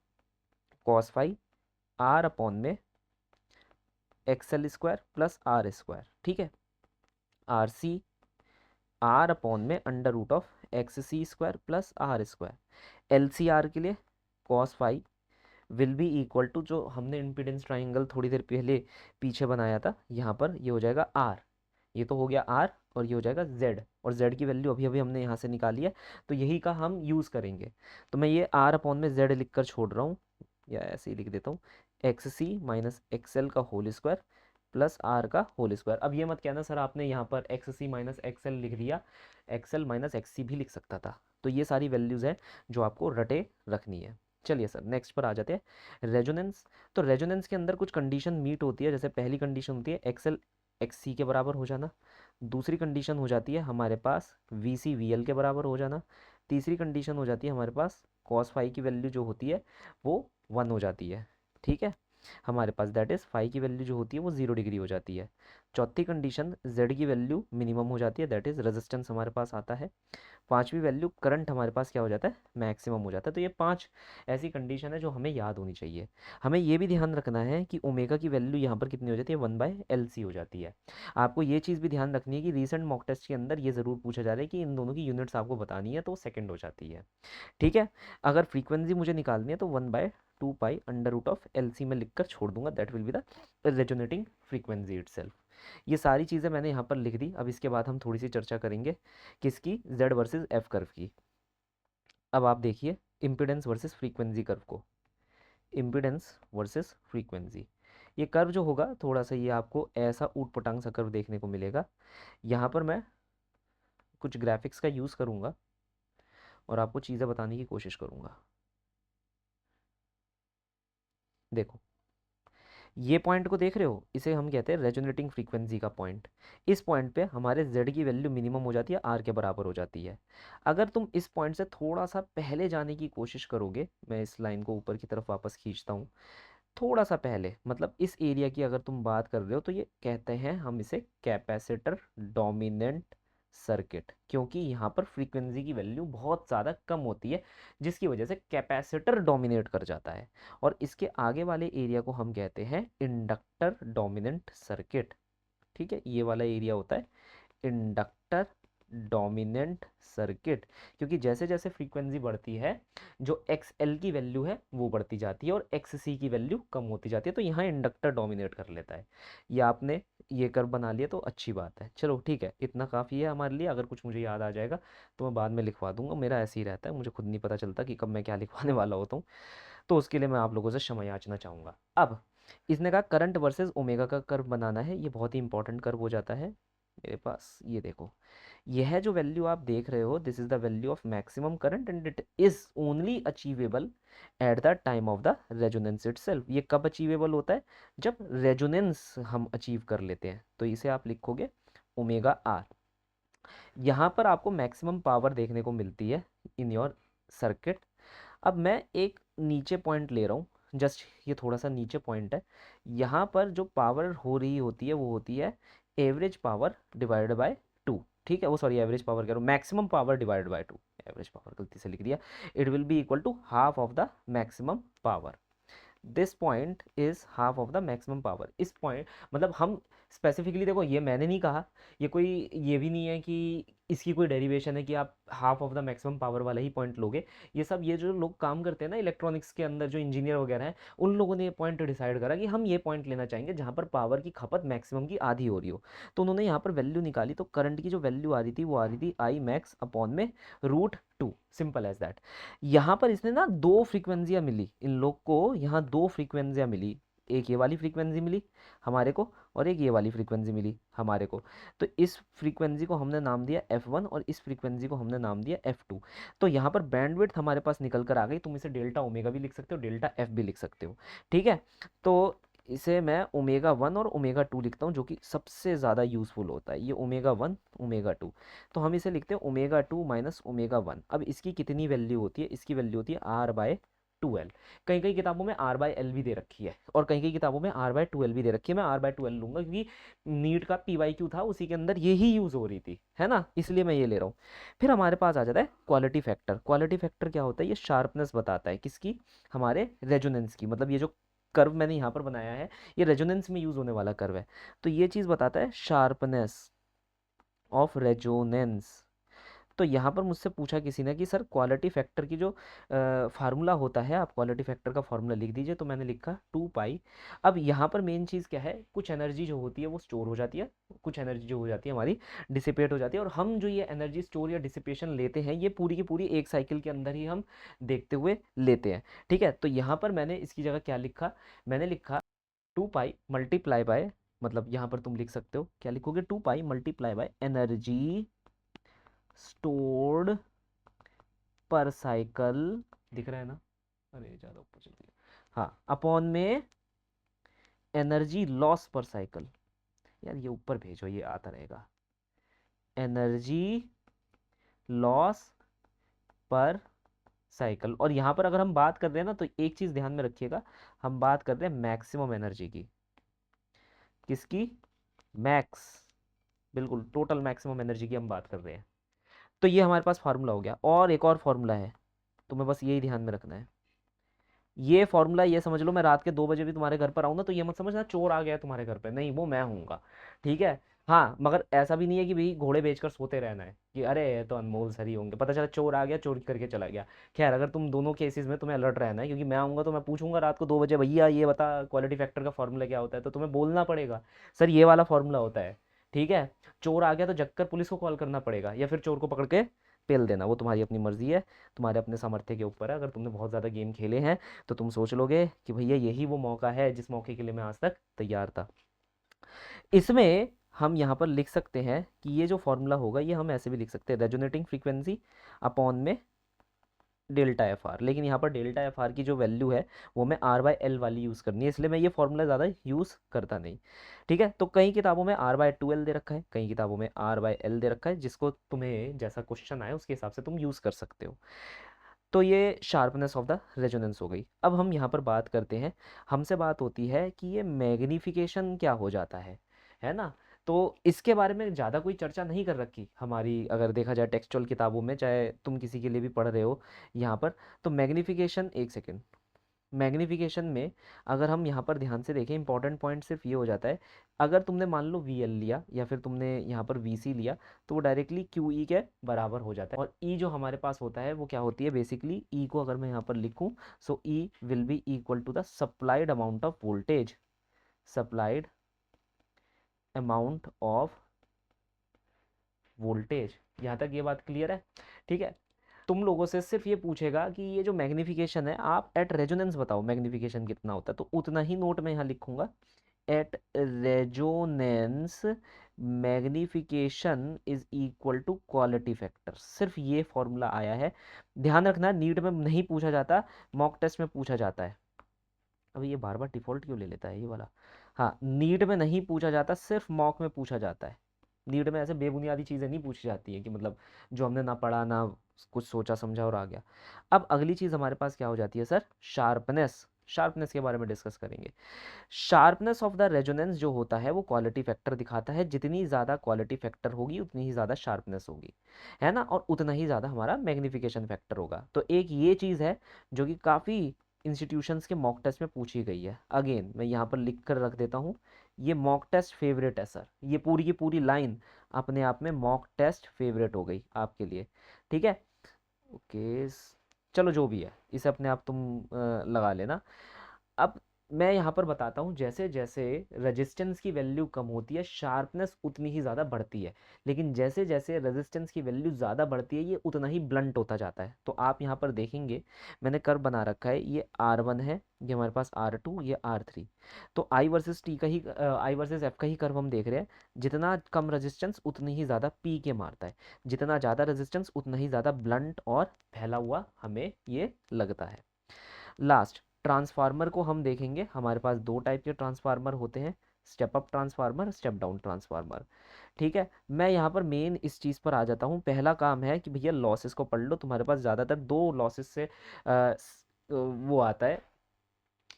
कॉस फाई आर अपॉन में XL square plus R square. ठीक है, आर सी आर अपॉन में under root of X C square plus R square. L C R के लिए cos phi will be equal to, जो हमने impedance triangle थोड़ी देर पहले पीछे बनाया था, यहाँ पर ये हो जाएगा आर, ये तो हो गया आर, और ये हो जाएगा z, और z की वैल्यू अभी अभी हमने यहाँ से निकाली है, तो यही का हम यूज़ करेंगे। तो मैं ये r अपॉन में z लिख कर छोड़ रहा हूँ, या ऐसे ही लिख देता हूँ, एक्स सी माइनस एक्सएल का होल स्क्वायर प्लस आर का होल स्क्वायर। अब ये मत कहना सर आपने यहाँ पर एक्स सी माइनस एक्सएल लिख दिया, एक्सएल माइनस एक्स सी भी लिख सकता था। तो ये सारी वैल्यूज़ है जो आपको रटे रखनी है। चलिए सर नेक्स्ट पर आ जाते हैं, रेजोनेंस। तो रेजोनेंस के अंदर कुछ कंडीशन मीट होती है, जैसे पहली कंडीशन होती है एक्सएल एक्स सी के बराबर हो जाना, दूसरी कंडीशन हो जाती है हमारे पास वी सी वी एल के बराबर हो जाना, तीसरी कंडीशन हो जाती है हमारे पास कॉस फाई की वैल्यू जो होती है वो 1 हो जाती है, ठीक है हमारे पास, दैट इज़ फाई की वैल्यू जो होती है वो 0 डिग्री हो जाती है। चौथी कंडीशन जेड की वैल्यू मिनिमम हो जाती है, दैट इज़ रेजिस्टेंस हमारे पास आता है। पांचवी वैल्यू करंट हमारे पास क्या हो जाता है, मैक्सिमम हो जाता है। तो ये 5 ऐसी कंडीशन है जो हमें याद होनी चाहिए। हमें ये भी ध्यान रखना है कि ओमेगा की वैल्यू यहाँ पर कितनी हो जाती है, 1/LC हो जाती है। आपको ये चीज़ भी ध्यान रखनी है कि रीसेंट मॉक टेस्ट के अंदर ये ज़रूर पूछा जा रहा है कि इन दोनों की यूनिट्स आपको बतानी है, तो सेकेंड हो जाती है, ठीक है। अगर फ्रीक्वेंसी मुझे निकालनी है तो 1/2 pi under root of LC में लिख कर छोड़ दूंगा, that will be the resonating frequency itself. ये सारी चीज़ें मैंने यहाँ पर लिख दी। अब इसके बाद हम थोड़ी सी चर्चा करेंगे किसकी, Z वर्सेस F कर्व की। अब आप देखिए इम्पिडेंस वर्सेस फ्रीक्वेंसी कर्व को, इम्पिडेंस वर्सेस फ्रीक्वेंसी, ये कर्व जो होगा थोड़ा सा ये आपको ऐसा ऊट पटांग सा कर्व देखने को मिलेगा। यहाँ पर मैं कुछ ग्राफिक्स का यूज़ करूँगा और आपको चीज़ें बताने की कोशिश करूँगा। देखो ये पॉइंट को देख रहे हो, इसे हम कहते हैं रेजोनेटिंग फ्रीक्वेंसी का पॉइंट। इस पॉइंट पे हमारे z की वैल्यू मिनिमम हो जाती है, r के बराबर हो जाती है। अगर तुम इस पॉइंट से थोड़ा सा पहले जाने की कोशिश करोगे, मैं इस लाइन को ऊपर की तरफ वापस खींचता हूँ, थोड़ा सा पहले मतलब इस एरिया की अगर तुम बात कर रहे हो तो ये कहते हैं हम इसे कैपेसिटर डोमिनेंट सर्किट, क्योंकि यहाँ पर फ्रीक्वेंसी की वैल्यू बहुत ज़्यादा कम होती है जिसकी वजह से कैपेसिटर डोमिनेट कर जाता है। और इसके आगे वाले एरिया को हम कहते हैं इंडक्टर डोमिनेंट सर्किट, ठीक है, ये वाला एरिया होता है इंडक्टर डोमिनेंट सर्किट, क्योंकि जैसे जैसे फ्रीक्वेंसी बढ़ती है जो XL की वैल्यू है वो बढ़ती जाती है और XC की वैल्यू कम होती जाती है, तो यहाँ इंडक्टर डोमिनेट कर लेता है। ये आपने ये कर्व बना लिया तो अच्छी बात है। चलो ठीक है, इतना काफ़ी है हमारे लिए। अगर कुछ मुझे याद आ जाएगा तो मैं बाद में लिखवा दूंगा, मेरा ऐसे ही रहता है, मुझे खुद नहीं पता चलता कि कब मैं क्या लिखवाने वाला होता हूँ, तो उसके लिए मैं आप लोगों से क्षमा याचना चाहूँगा। अब इसने कहा करंट वर्सेस ओमेगा का कर्व बनाना है, ये बहुत ही इंपॉर्टेंट कर्व हो जाता है मेरे पास। ये देखो, यह जो वैल्यू आप देख रहे हो, this is the value of maximum current and it is only achievable at the time of the resonance itself. ये कब अचीवेबल होता है, जब रेजोनेंस हम अचीव कर लेते हैं। तो इसे आप लिखोगे ओमेगा आर। यहाँ पर आपको मैक्सिमम पावर देखने को मिलती है इन योर सर्किट। अब मैं एक नीचे पॉइंट ले रहा हूँ, जस्ट ये थोड़ा सा नीचे पॉइंट है। यहाँ पर जो पावर हो रही होती है वो होती है एवरेज पावर डिवाइडेड बाय 2, ठीक है, वो सॉरी एवरेज पावर कह रहा हूँ, maximum power divided by 2, average power गलती से लिख दिया। It will be equal to half of the maximum power. This point is half of the maximum power. इस पॉइंट मतलब हम स्पेसिफिकली देखो, ये मैंने नहीं कहा, ये कोई ये भी नहीं है कि इसकी कोई डेरिवेशन है कि आप half of the maximum power वाला ही पॉइंट लोगे। ये सब ये जो लोग काम करते हैं ना इलेक्ट्रॉनिक्स के अंदर, जो इंजीनियर वगैरह हैं, उन लोगों ने ये पॉइंट डिसाइड करा कि हम ये पॉइंट लेना चाहेंगे जहाँ पर पावर की खपत मैक्सिमम की आधी हो रही हो। तो उन्होंने यहाँ पर वैल्यू निकाली, तो करंट की जो वैल्यू आ रही थी वो आ रही थी आई मैक्स अपॉन में √2, सिंपल एज दैट। यहाँ पर इसने ना दो फ्रीक्वेंसियाँ मिली इन लोग को, यहाँ दो फ्रीक्वेंसियाँ मिली, एक ये वाली फ्रीक्वेंसी मिली हमारे को और एक ये वाली फ्रीक्वेंसी मिली हमारे को। तो इस फ्रीक्वेंसी को हमने नाम दिया F1 और इस फ्रीक्वेंसी को हमने नाम दिया F2। तो यहाँ पर बैंडविड्थ हमारे पास निकल कर आ गई। तुम इसे डेल्टा ओमेगा भी लिख सकते हो, डेल्टा F भी लिख सकते हो, ठीक है। तो इसे मैं ओमेगा 1 और ओमेगा 2 लिखता हूँ, जो कि सबसे ज़्यादा यूज़फुल होता है, ये ओमेगा 1 ओमेगा 2। तो हम इसे लिखते हैं ओमेगा 2 माइनस ओमेगा 1। अब इसकी कितनी वैल्यू होती है, इसकी वैल्यू होती है R/2L। कई कई किताबों में R/L भी दे रखी है और कई कई किताबों में R/2L भी दे रखी है। मैं R/2L लूंगा क्योंकि नीट का PYQ था, उसी के अंदर यही यूज़ हो रही थी, है ना, इसलिए मैं ये ले रहा हूँ। फिर हमारे पास आ जाता है क्वालिटी फैक्टर। क्वालिटी फैक्टर क्या होता है, ये शार्पनेस बताता है किसकी, हमारे रेजोनेंस की। मतलब ये जो कर्व मैंने यहाँ पर बनाया है ये रेजोनेंस में यूज़ होने वाला कर्व है, तो ये चीज़ बताता है शार्पनेस ऑफ रेजोनेंस। तो यहाँ पर मुझसे पूछा किसी ने कि सर क्वालिटी फैक्टर की जो फार्मूला होता है, आप क्वालिटी फैक्टर का फार्मूला लिख दीजिए। तो मैंने लिखा 2 पाई। अब यहाँ पर मेन चीज़ क्या है, कुछ एनर्जी जो होती है वो स्टोर हो जाती है, कुछ एनर्जी जो हो जाती है हमारी डिसिपेट हो जाती है। और हम जो ये एनर्जी स्टोर या डिसिपेशन लेते हैं, ये पूरी की पूरी एक साइकिल के अंदर ही हम देखते हुए लेते हैं। ठीक है, तो यहाँ पर मैंने इसकी जगह क्या लिखा, मैंने लिखा 2 पाई मल्टीप्लाई बाय, मतलब यहाँ पर तुम लिख सकते हो, क्या लिखोगे, 2 पाई मल्टीप्लाई बाय एनर्जी स्टोर्ड पर साइकिल, दिख रहा है ना, अरे ज़्यादा ऊपर चल दिया, हाँ, अपॉन में एनर्जी लॉस पर साइकिल। यार ये ऊपर भेजो, ये आता रहेगा, एनर्जी लॉस पर साइकिल। और यहाँ पर अगर हम बात कर रहे हैं ना, तो एक चीज़ ध्यान में रखिएगा, हम बात कर रहे हैं मैक्सिमम एनर्जी की। किसकी? मैक्स, बिल्कुल टोटल मैक्सिमम एनर्जी की हम बात कर रहे हैं। तो ये हमारे पास फार्मूला हो गया। और एक और फार्मूला है, तुम्हें बस यही ध्यान में रखना है। ये फॉर्मूला ये समझ लो, मैं रात के 2 बजे भी तुम्हारे घर पर आऊँ ना, तो ये मत समझना चोर आ गया तुम्हारे घर पे, नहीं, वो मैं हूँगा। ठीक है, हाँ, मगर ऐसा भी नहीं है कि भाई घोड़े बेचकर सोते रहना है कि अरे ये तो अनमोल सर ही होंगे, पता चला चोर आ गया, चोरी करके चला गया। खैर, अगर तुम दोनों केसेस में तुम्हें अलर्ट रहना है, क्योंकि मैं आऊँगा तो मैं पूछूंगा रात को 2 बजे, भैया ये बता क्वालिटी फैक्टर का फॉर्मूला क्या होता है, तो तुम्हें बोलना पड़ेगा सर ये वाला फॉर्मूला होता है। ठीक है, चोर आ गया तो जगकर पुलिस को कॉल करना पड़ेगा, या फिर चोर को पकड़ के पेल देना, वो तुम्हारी अपनी मर्जी है, तुम्हारे अपने सामर्थ्य के ऊपर है। अगर तुमने बहुत ज़्यादा गेम खेले हैं तो तुम सोच लोगे कि भैया यही वो मौका है जिस मौके के लिए मैं आज तक तैयार था। इसमें हम यहाँ पर लिख सकते हैं कि ये जो फॉर्मूला होगा, ये हम ऐसे भी लिख सकते हैं, रेजोनेटिंग फ्रीक्वेंसी अपॉन में डेल्टा एफ आर। लेकिन यहाँ पर डेल्टा एफ आर की जो वैल्यू है वो मैं आर बाई एल वाली यूज़ करनी है, इसलिए मैं ये फॉर्मूला ज़्यादा यूज़ करता नहीं। ठीक है, तो कई किताबों में आर बाई 2 एल दे रखा है, कई किताबों में आर बाई एल दे रखा है, जिसको तुम्हें जैसा क्वेश्चन आए उसके हिसाब से तुम यूज़ कर सकते हो। तो ये शार्पनेस ऑफ द रेजोनेंस हो गई। अब हम यहाँ पर बात करते हैं, हमसे बात होती है कि ये मैग्नीफिकेशन क्या हो जाता है ना। तो इसके बारे में ज़्यादा कोई चर्चा नहीं कर रखी हमारी, अगर देखा जाए टेक्सचुअल किताबों में, चाहे तुम किसी के लिए भी पढ़ रहे हो यहाँ पर। तो मैग्नीफिकेशन, एक सेकेंड, मैग्नीफिकेशन में अगर हम यहाँ पर ध्यान से देखें, इंपॉर्टेंट पॉइंट सिर्फ ये हो जाता है, अगर तुमने मान लो वी एल लिया या फिर तुमने यहाँ पर वी सी लिया, तो वो डायरेक्टली क्यू ई के बराबर हो जाता है। और ई जो हमारे पास होता है वो क्या होती है, बेसिकली ई को अगर मैं यहाँ पर लिखूँ, so E will be equal to the supplied amount of voltage, supplied amount of voltage. यहाँ तक ये बात क्लियर है? ठीक है, तुम लोगों से सिर्फ ये पूछेगा कि ये जो मैग्नीफिकेशन है, आप एट रेजोनेंस बताओ मैग्नीफिकेशन कितना होता है, तो उतना ही नोट में यहाँ लिखूंगा, at resonance magnification is equal to quality factor. सिर्फ ये फॉर्मूला आया है, ध्यान रखना, नीट में नहीं पूछा जाता, मॉक टेस्ट में पूछा जाता है। अभी ये बार बार डिफॉल्ट क्यों ले लेता है ये वाला, हाँ, नीट में नहीं पूछा जाता, सिर्फ मॉक में पूछा जाता है। नीट में ऐसे बेबुनियादी चीज़ें नहीं पूछी जाती हैं कि मतलब जो हमने ना पढ़ा ना कुछ सोचा समझा और आ गया। अब अगली चीज़ हमारे पास क्या हो जाती है सर, शार्पनेस। शार्पनेस के बारे में डिस्कस करेंगे। शार्पनेस ऑफ द रेजोनेंस जो होता है वो क्वालिटी फैक्टर दिखाता है, जितनी ज़्यादा क्वालिटी फैक्टर होगी उतनी ही ज़्यादा शार्पनेस होगी, है ना, और उतना ही ज़्यादा हमारा मैग्नीफिकेशन फैक्टर होगा। तो एक ये चीज़ है जो कि काफ़ी इंस्टीट्यूशंस के मॉक टेस्ट में पूछी गई है। अगेन मैं यहाँ पर लिख कर रख देता हूँ, ये मॉक टेस्ट फेवरेट है सर, ये पूरी की पूरी लाइन अपने आप में मॉक टेस्ट फेवरेट हो गई आपके लिए। ठीक है, ओके, चलो जो भी है इसे अपने आप तुम लगा लेना। अब मैं यहाँ पर बताता हूँ, जैसे जैसे रेजिस्टेंस की वैल्यू कम होती है, शार्पनेस उतनी ही ज़्यादा बढ़ती है। लेकिन जैसे जैसे रेजिस्टेंस की वैल्यू ज़्यादा बढ़ती है, ये उतना ही ब्लंट होता जाता है। तो आप यहाँ पर देखेंगे, मैंने कर्व बना रखा है, ये R1 है, ये हमारे पास R2, ये R3। तो I वर्सेस T का ही, I वर्सेस F का ही कर्व हम देख रहे हैं। जितना कम रेजिस्टेंस उतनी ही ज़्यादा पी के मारता है, जितना ज़्यादा रेजिस्टेंस उतना ही ज़्यादा ब्लंट और फैला हुआ हमें ये लगता है। लास्ट, ट्रांसफार्मर को हम देखेंगे, हमारे पास 2 टाइप के ट्रांसफार्मर होते हैं, step up transformer, step down transformer. ठीक है, मैं यहाँ पर मेन इस चीज़ पर आ जाता हूँ। पहला काम है कि भैया लॉसेस को पढ़ लो, तुम्हारे पास ज़्यादातर 2 लॉसेस से वो आता है,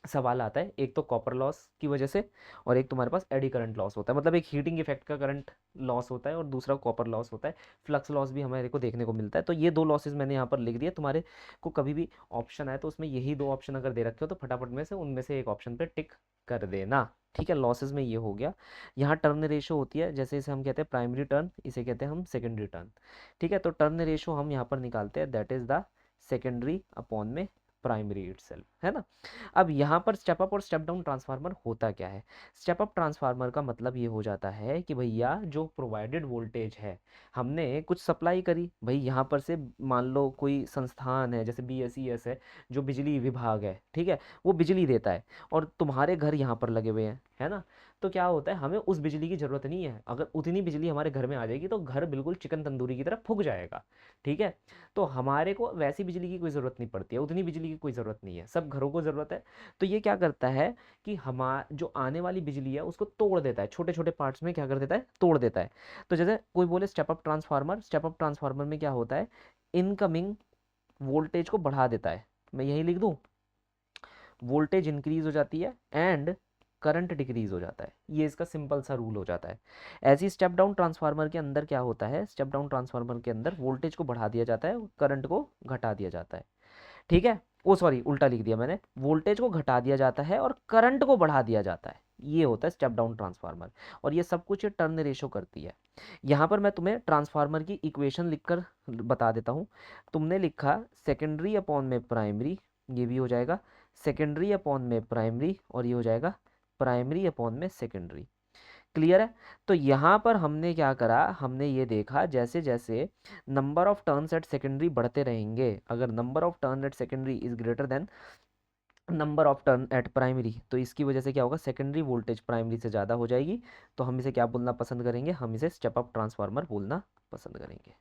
सवाल आता है। एक तो कॉपर लॉस की वजह से, और एक तुम्हारे पास एडी करंट लॉस होता है, मतलब एक हीटिंग इफेक्ट का करंट लॉस होता है, और दूसरा कॉपर लॉस होता है। फ्लक्स लॉस भी हमारे को देखने को मिलता है। तो ये 2 लॉसेस मैंने यहाँ पर लिख दिए, तुम्हारे को कभी भी ऑप्शन आए तो उसमें यही 2 ऑप्शन अगर दे रखे हो तो फटाफट में से उनमें से एक ऑप्शन पे टिक कर देना। ठीक है, लॉसेस में ये हो गया। यहाँ टर्न रेशो होती है, जैसे इसे हम कहते हैं प्राइमरी टर्न, इसे कहते हैं हम सेकेंडरी टर्न। ठीक है, तो टर्न रेशो हम यहाँ पर निकालते हैं, that is the secondary upon में प्राइमरी इटसेल्फ, है ना। अब यहाँ पर स्टेप अप और स्टेप डाउन ट्रांसफार्मर होता क्या है? स्टेप अप ट्रांसफार्मर का मतलब ये हो जाता है कि भैया जो प्रोवाइडेड वोल्टेज है, हमने कुछ सप्लाई करी भाई, यहाँ पर से मान लो कोई संस्थान है जैसे BSES है, जो बिजली विभाग है, ठीक है, वो बिजली देता है और तुम्हारे घर यहाँ पर लगे हुए हैं, है ना। तो क्या होता है, हमें उस बिजली की ज़रूरत नहीं है, अगर उतनी बिजली हमारे घर में आ जाएगी तो घर बिल्कुल चिकन तंदूरी की तरह फूक जाएगा। ठीक है, तो हमारे को वैसी बिजली की कोई ज़रूरत नहीं पड़ती है, उतनी बिजली की कोई ज़रूरत नहीं है, सब घरों को ज़रूरत है। तो ये क्या करता है कि जो आने वाली बिजली है उसको तोड़ देता है, छोटे छोटे पार्ट्स में क्या कर देता है, तोड़ देता है। तो जैसे कोई बोले step up transformer, step up transformer में क्या होता है, इनकमिंग वोल्टेज को बढ़ा देता है। मैं यही लिख दूं, वोल्टेज इंक्रीज हो जाती है एंड करंट डिक्रीज हो जाता है, ये इसका सिंपल सा रूल हो जाता है। ऐसी स्टेप डाउन ट्रांसफार्मर के अंदर क्या होता है, स्टेप डाउन ट्रांसफार्मर के अंदर वोल्टेज को बढ़ा दिया जाता है, करंट को घटा दिया जाता है। ठीक है, ओ सॉरी उल्टा लिख दिया मैंने, वोल्टेज को घटा दिया जाता है और करंट को बढ़ा दिया जाता है, ये होता है स्टेप डाउन ट्रांसफार्मर। और ये सब कुछ ये टर्न रेशो करती है। यहाँ पर मैं तुम्हें ट्रांसफार्मर की इक्वेशन लिखकर बता देता हूँ। तुमने लिखा सेकेंडरी अपॉन में प्राइमरी, ये भी हो जाएगा सेकेंडरी अपॉन में प्राइमरी, और ये हो जाएगा प्राइमरी अपॉन में सेकेंडरी। क्लियर है? तो यहाँ पर हमने क्या करा, हमने ये देखा जैसे जैसे number of turns eight secondary बढ़ते रहेंगे, अगर number of turn eight secondary is greater than number of turn eight primary, तो इसकी वजह से क्या होगा, सेकेंडरी वोल्टेज प्राइमरी से ज़्यादा हो जाएगी। तो हम इसे क्या बोलना पसंद करेंगे, हम इसे स्टेप अप ट्रांसफार्मर बोलना पसंद करेंगे।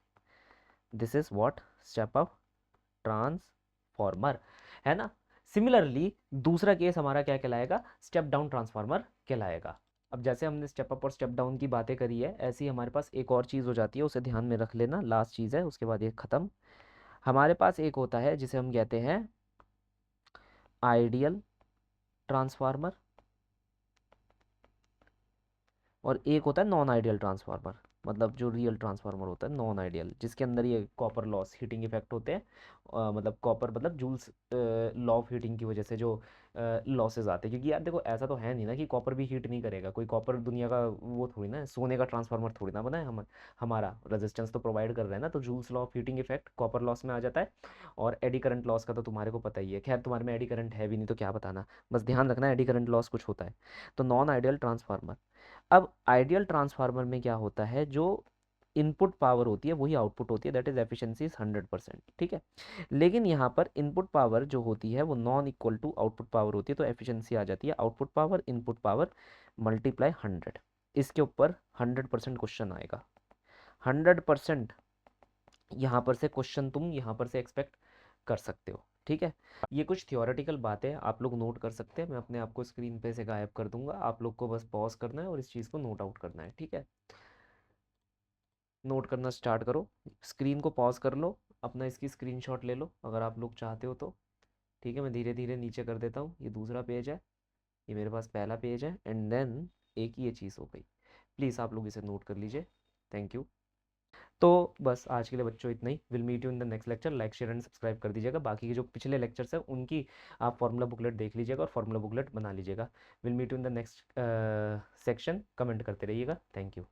This is what step up transformer, है ना। सिमिलरली दूसरा केस हमारा क्या कहलाएगा, स्टेप डाउन ट्रांसफार्मर कहलाएगा। अब जैसे हमने स्टेप अप और स्टेप डाउन की बातें करी है, ऐसे ही हमारे पास एक और चीज़ हो जाती है, उसे ध्यान में रख लेना, लास्ट चीज़ है, उसके बाद ये ख़त्म। हमारे पास एक होता है जिसे हम कहते हैं आइडियल ट्रांसफार्मर, और एक होता है नॉन आइडियल ट्रांसफार्मर, मतलब जो रियल ट्रांसफार्मर होता है नॉन आइडियल, जिसके अंदर ये कॉपर लॉस हीटिंग इफेक्ट होते हैं। मतलब कॉपर मतलब जूल्स लॉ ऑफ हीटिंग की वजह से जो लॉसेज आते हैं, क्योंकि यार देखो ऐसा तो है नहीं ना कि कॉपर भी हीट नहीं करेगा, कोई कॉपर दुनिया का वो थोड़ी ना है, सोने का ट्रांसफार्मर थोड़ी ना बना है, हमारा रेजिस्टेंस तो प्रोवाइड कर रहे हैं ना, तो joules law of heating effect copper loss में आ जाता है। और एडी करंट लॉस का तो तुम्हारे को पता ही है, खैर तुम्हारे में एडी करंट है भी नहीं तो क्या बताना, बस ध्यान रखना एडी करंट लॉस कुछ होता है। तो नॉन आइडियल ट्रांसफार्मर। अब आइडियल ट्रांसफार्मर में क्या होता है, जो इनपुट पावर होती है वही आउटपुट होती है, दैट इज एफिशिएंसी इज 100%। ठीक है, लेकिन यहाँ पर इनपुट पावर जो होती है वो non equal to output power होती है, तो एफिशिएंसी आ जाती है output power input power multiply 100। इसके ऊपर 100% क्वेश्चन आएगा, 100% यहाँ पर से क्वेश्चन तुम यहाँ पर से एक्सपेक्ट कर सकते हो। ठीक है, ये कुछ थियोरेटिकल बातें आप लोग नोट कर सकते हैं, मैं अपने आप को स्क्रीन पे से गायब कर दूंगा, आप लोग को बस पॉज करना है और इस चीज़ को नोट आउट करना है। ठीक है, नोट करना स्टार्ट करो, स्क्रीन को पॉज कर लो, अपना इसकी स्क्रीनशॉट ले लो अगर आप लोग चाहते हो तो। ठीक है, मैं धीरे धीरे नीचे कर देता हूँ, ये दूसरा पेज है, ये मेरे पास पहला पेज है, एंड देन एक ये चीज़ हो गई। प्लीज़ आप लोग इसे नोट कर लीजिए, थैंक यू। तो बस आज के लिए बच्चों इतना ही, will meet you in the next lecture, like share and subscribe कर दीजिएगा, बाकी के जो पिछले लेक्चर्स हैं उनकी आप फार्मूला बुकलेट देख लीजिएगा और फार्मूला बुकलेट बना लीजिएगा। Will meet you in the next section, comment करते रहिएगा, थैंक यू।